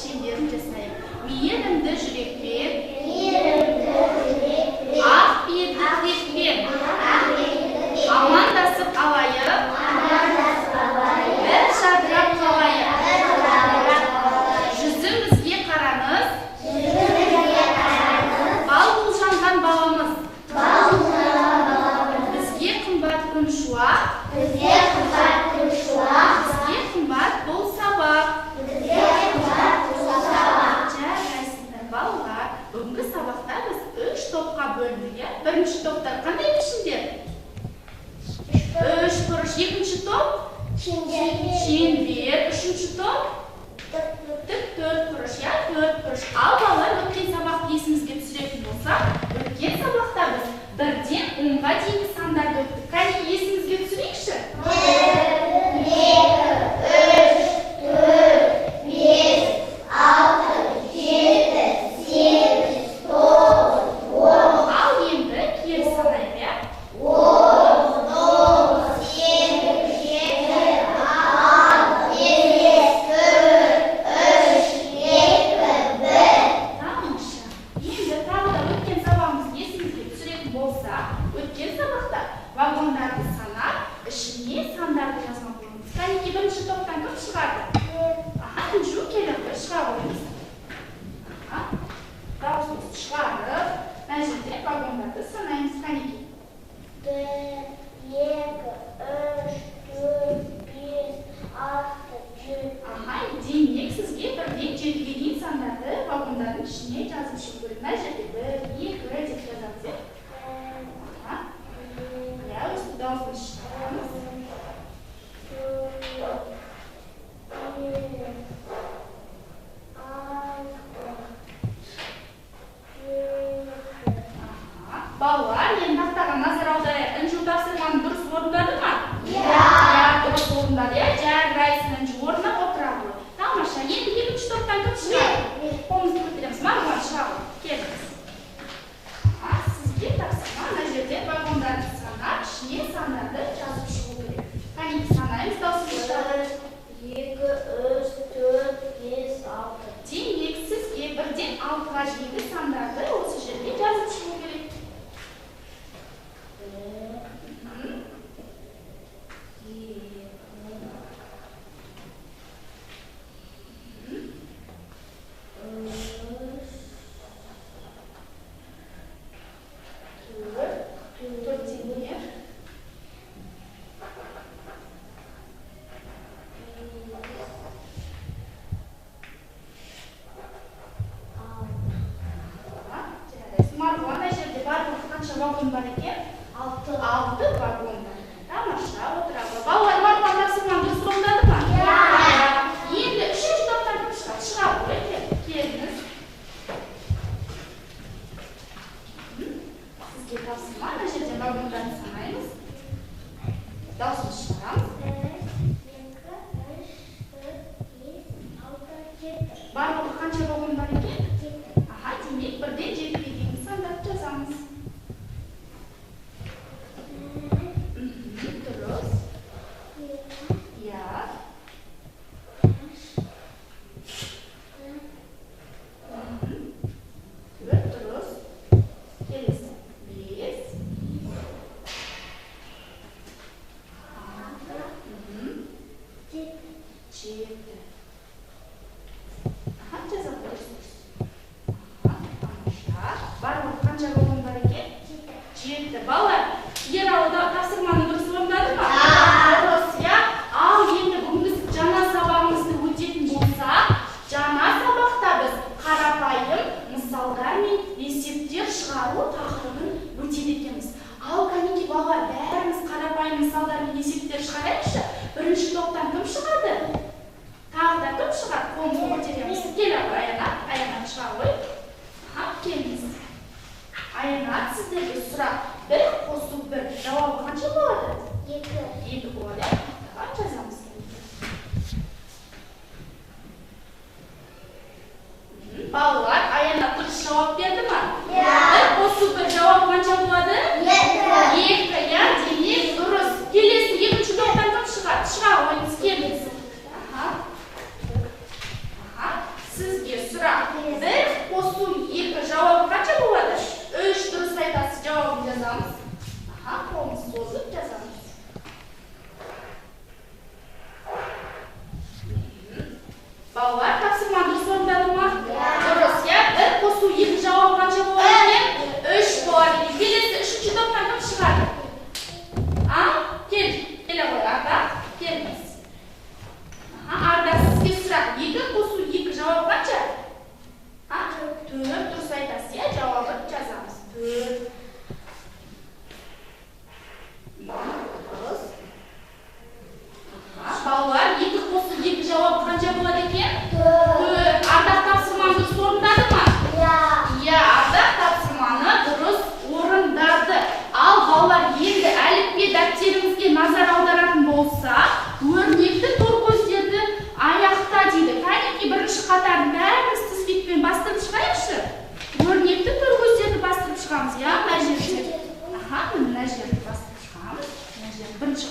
шеңберін жасайық. Мейірімді жүрекпен, ақ бетікпен амандасып алайық, бір жадырап қалайық. Жүзімізге қараңыз, бал жанған баламыз. Бізге қымбат күн шуақ, бізге қымбат бұл сабақ. Жарайсыздар балалар, бүгінгі сабақта біз 3 топқа бөлдік. Бірінші топтар қандай пішіндер? 3 бұрыш. Екінші топ? Шеңбер. Үшінші топ? Тік 4 бұрыш. 4 бұрыш. Ал балалар, өткен сабақты есімізге түсіретін болсақ, өткен сабақта біз 1-ден 10-ға дейінгі сандарды өттік. Қане есімізге түсірейікші? 2.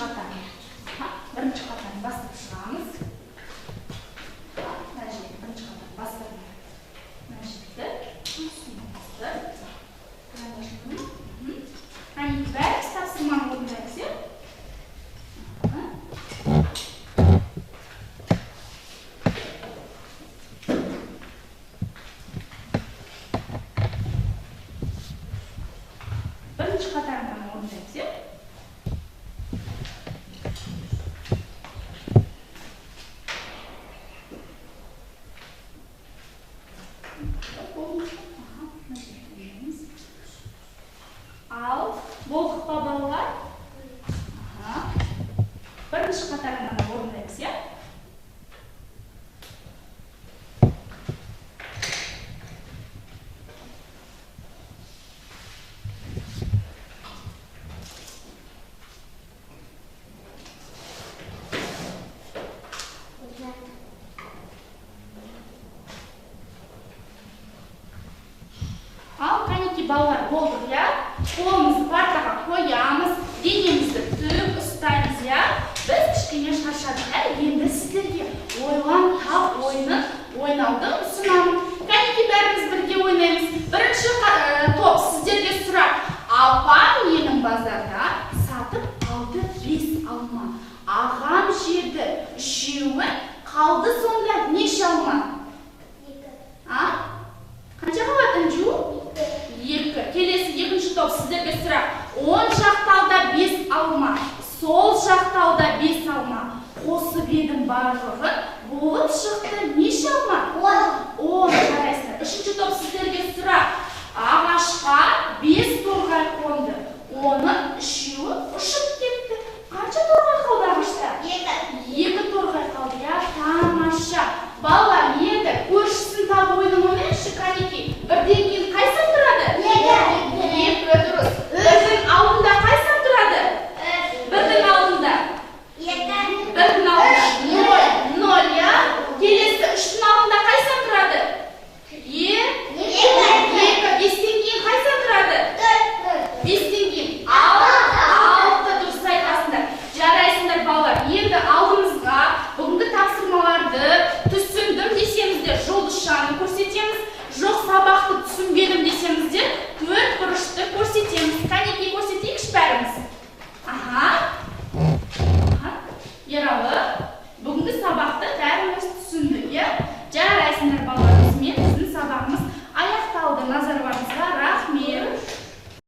қатарын. Бірінші қатарын бастырып шығамыз. Мына жерге бірінші қатарын бастырып. Мына жерді үстіне бастырып. Қанекей бәріміз тапсырманы орындаймыз, иә? Бірінші қатарынан орындаймыз, иә? Ал болдық па балалар? Бірінші қатарынан орындаймыз, иә? Ал қанекей балалар болдық, иә? Қолымызды партаға қоямыз, денемізді тік ұстаймыз, иә? Біз кішкене шаршадық, енді сіздерге ойлан-тап ойынын ойнауды ұсынамын. Қанекей бәріміз бірге ойнаймыз. Бірінші топ сіздерге сұрақ. Апам менің базарда сатып алды 5 алма. Ағам жеді 3-еуі, қалды сонда неше алма? 2. Қанша қалады Інжу? 2. Келесі екінші топ сіздерге сұрақ. Оң жақтауда 5 алма, сол жақтауда 5 алма. Қосып едім барлығын, болып шықты неше алма? 10. Қарайсыздар. Үшінші топ сіздерге сұрақ. Ағашқа 5 торғай қонды. Оның 3-еуі ұшып кетті. Қанша торғай қалды ағашта? 2 торғай қалды. Я тамаша. Балалар, енді көршісін табу ойынын ойнайықшы, қанекей. Бірден кейін қай сап тұрады? 2. Дұрыс. Бірдің алдында қай сап тұрады? Бірдің алдында? 2. Бірдің алдында 0, 0, я? Келесі 3-тің алдында